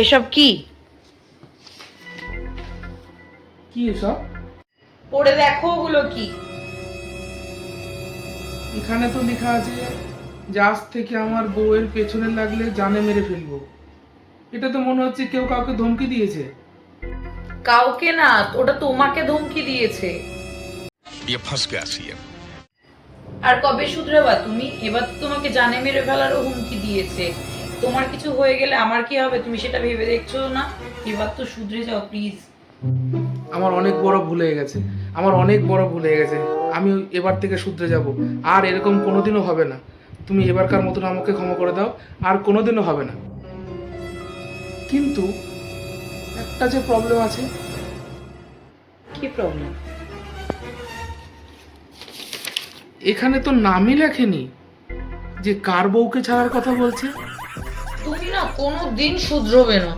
এসব কি? কি এসব? পড়ে দেখো ওগুলো কি। এখানে তো লেখা আছে যে আজ থেকে আমার বউয়ের পেছনে লাগলে জানে মেরে ফেলবো। এটা তো মনে হচ্ছে কেউ কাউকে ধমকি দিয়েছে। কাউকে না, ওটা তোমাকে ধমকি দিয়েছে। ये फंस गया सीएम। আর কবে শুধরাবা তুমি? এবার তো তোমাকে জানে মেরে ফেলারও হুমকি দিয়েছে। তোমার কিছু হয়ে গেলে আমার কি হবে তুমি সেটা ভেবে দেখছো না? এবার তো শুধরে যাও প্লিজ। আমার অনেক বড় ভুল হয়ে গেছে, আমার অনেক বড় ভুল হয়ে গেছে। আমি এবার থেকে শুধরে যাব, আর এরকম কোনোদিনও হবে না। তুমি এবারকার মতন আমাকে ক্ষমা করে দাও, আর কোনোদিনও হবে না। কিন্তু একটা যে প্রবলেম আছে। কি প্রবলেম? এখানে তো নামই লেখেনি যে কার বউকে ছাড়ার কথা বলছে। তুমি না কোনোদিন শুধরোবে না।